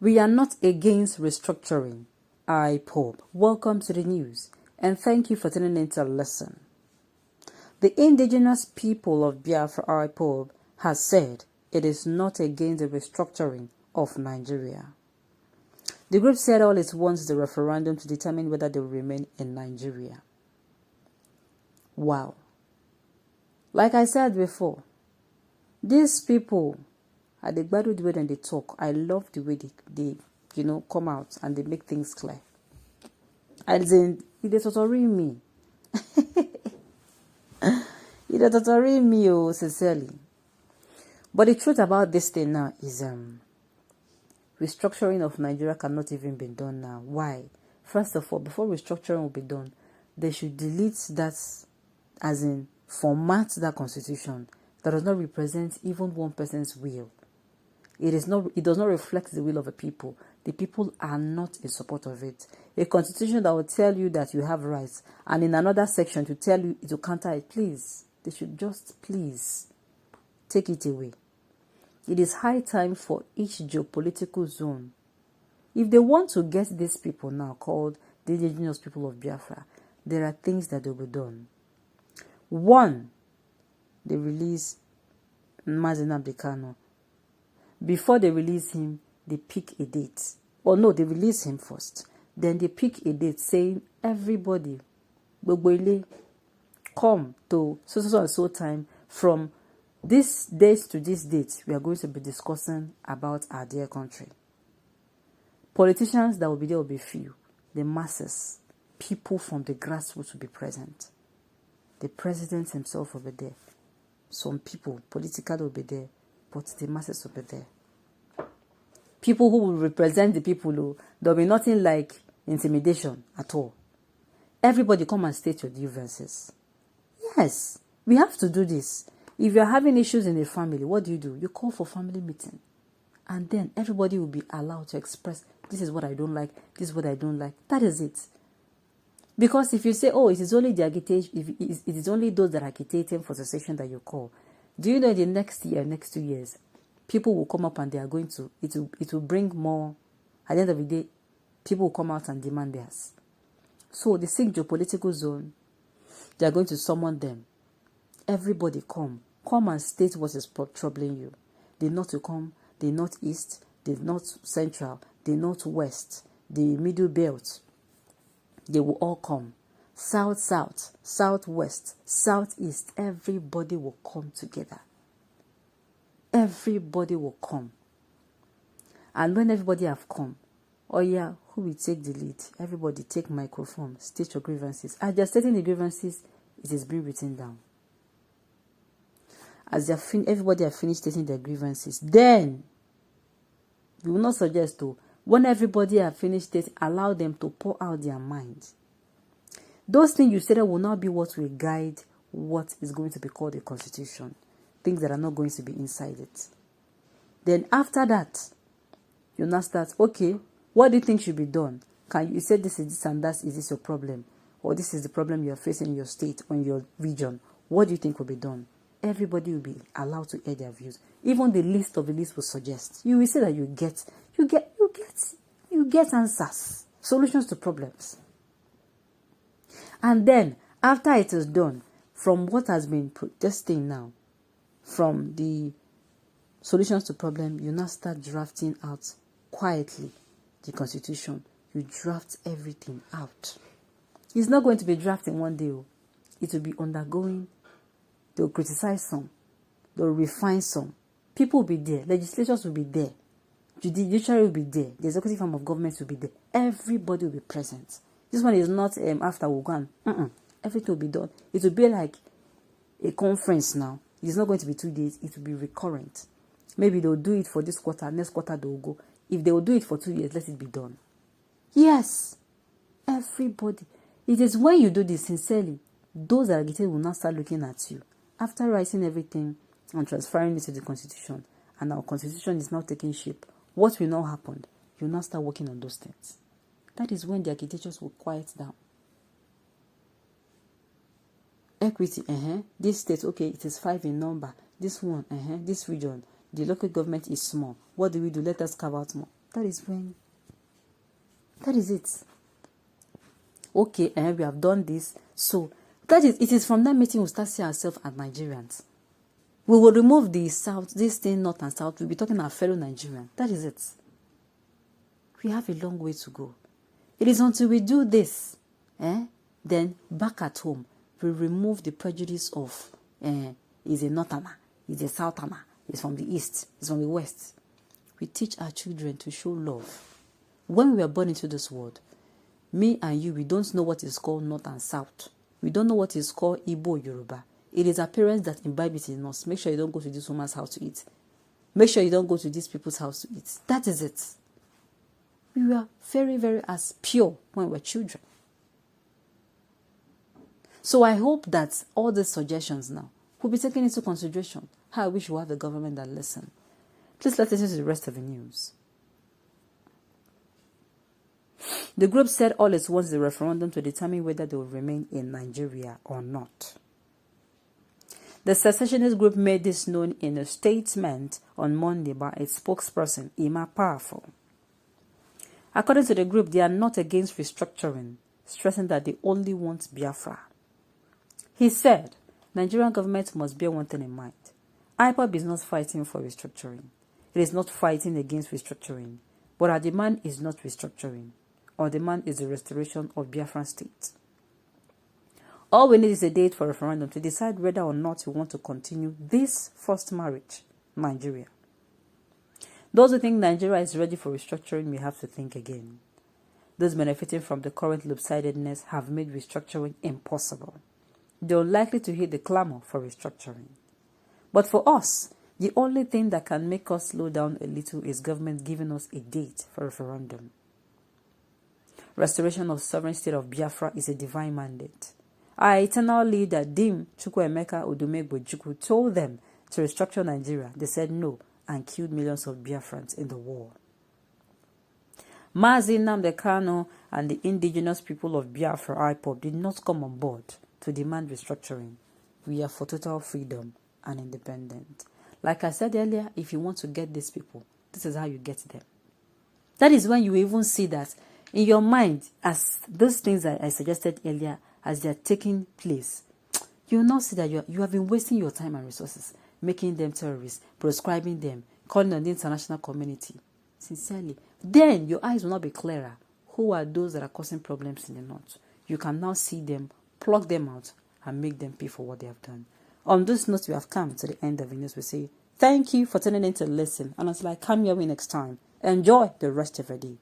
We are not against restructuring. Ipob. Welcome to the news, and thank you for tuning in to listen. The indigenous people of Biafra, Ipob, has said it is not against the restructuring of Nigeria. The group said all it wants is a referendum to determine whether they will remain in Nigeria. Wow. Like I said before, these people, they gbadu the way they talk. I love the way they come out and they make things clear. And then, they totally me. They totally me, sincerely. But the truth about this thing now is, restructuring of Nigeria cannot even be done now. Why? First of all, before restructuring will be done, they should delete that, as in format that constitution that does not represent even one person's will. It does not reflect the will of the people. The people are not in support of it. A constitution that will tell you that you have rights, and in another section to tell you to counter it, please, they should just please take it away. It is high time for each geopolitical zone. If they want to get these people now called the indigenous people of Biafra, there are things that will be done. One, they release Mazi Nnamdi Kanu. Before they release him, they pick a date. Or no, they release him first. Then they pick a date saying, everybody, come to so and so time. From this date to this date, we are going to be discussing about our dear country. Politicians that will be there will be few. The masses, people from the grassroots will be present. The president himself will be there. Some people, politically, will be there, but the masses will be there. People who will represent the people, there will be nothing like intimidation at all. Everybody come and state your grievances. Yes, we have to do this. If you're having issues in the family, what do? You call for family meeting. And then everybody will be allowed to express, this is what I don't like, this is what I don't like. That is it. Because if you say, it is only the agitation, if it is only those that are agitating for secession that you call, do you know in the next year, next 2 years, people will come up and they are going to, it will bring more, at the end of the day, people will come out and demand theirs. So the 6 geopolitical zone, they are going to summon them. Everybody come and state what is troubling you. The north will come, the northeast, the north central, the northwest, the middle belt. They will all come. South, southwest, southeast. Everybody will come together. Everybody will come. And when everybody have come, who will take the lead? Everybody take microphone, state your grievances. As they are stating the grievances, it is being written down. As everybody have finished stating their grievances, then we will not suggest to. When everybody have finished it, allow them to pour out their minds. Those things you said will not be what will guide what is going to be called a constitution. Things that are not going to be inside it. Then after that, you now start, okay, what do you think should be done? You say this is this and that, is this your problem? Or this is the problem you are facing in your state or in your region. What do you think will be done? Everybody will be allowed to air their views. Even the least of the list will suggest. You will say that you get answers, solutions to problems. And then, after it is done, from what has been protesting now, from the solutions to problem, you now start drafting out quietly the constitution. You draft everything out. It's not going to be drafted in one day. It will be undergoing. They'll criticize some. They'll refine some. People will be there. Legislators will be there. Judiciary will be there. The executive arm of government will be there. Everybody will be present. This one is not after we'll go on. Everything will be done. It will be like a conference now. It's not going to be 2 days. It will be recurrent. Maybe they'll do it for this quarter. Next quarter they'll go. If they will do it for 2 years, let it be done. Yes. Everybody. It is when you do this sincerely, those that are agitated will now start looking at you. After writing everything and transferring it to the constitution, and our constitution is now taking shape, what will now happen? You now start working on those things. That is when the agitators will quiet down. Equity, this state, okay, it is 5 in number. This one, this region, the local government is small. What do? Let us carve out more. that is it. Okay, and we have done this. So it is from that meeting we'll start seeing ourselves as Nigerians. We will remove the South, this thing, North and South. We'll be talking our fellow Nigerians. That is it. We have a long way to go. It is until we do this, then back at home, we remove the prejudice of he's a Northerner, he's a Southerner, he's from the East, he's from the West. We teach our children to show love. When we are born into this world, me and you, we don't know what is called North and South. We don't know what is called Igbo or Yoruba. It is our parents that imbibe it in us. Make sure you don't go to this woman's house to eat. Make sure you don't go to these people's house to eat. That is it. We were very, very as pure when we were children. So I hope that all these suggestions now will be taken into consideration. How I wish we have a government that listen. Please let's listen to the rest of the news. The group said all it wants is a referendum to determine whether they will remain in Nigeria or not. The secessionist group made this known in a statement on Monday by its spokesperson, Ipob. According to the group, they are not against restructuring, stressing that they only want Biafra. He said, Nigerian government must bear one thing in mind. Ipob is not fighting for restructuring. It is not fighting against restructuring, but our demand is not restructuring. Our demand is the restoration of Biafran state. All we need is a date for referendum to decide whether or not we want to continue this forced marriage, Nigeria. Those who think Nigeria is ready for restructuring may have to think again. Those benefiting from the current lopsidedness have made restructuring impossible. They are likely to hear the clamor for restructuring. But for us, the only thing that can make us slow down a little is government giving us a date for referendum. Restoration of sovereign state of Biafra is a divine mandate. Our eternal leader, Dim Chukwuemeka Odumegwu told them to restructure Nigeria. They said no and killed millions of Biafrans in the war. Mazi Nnamdi Kanu and the indigenous people of Biafra, Ipob, did not come on board to demand restructuring. We are for total freedom and independence. Like I said earlier, if you want to get these people, this is how you get them. That is when you even see that in your mind, as those things that I suggested earlier, as they are taking place, you will now see that you have been wasting your time and resources, making them terrorists, proscribing them, calling on the international community. Sincerely. Then your eyes will not be clearer. Who are those that are causing problems in the north? You can now see them, pluck them out, and make them pay for what they have done. On this note, we have come to the end of the news. We say thank you for tuning in to listen. And until I come your way next time, enjoy the rest of your day.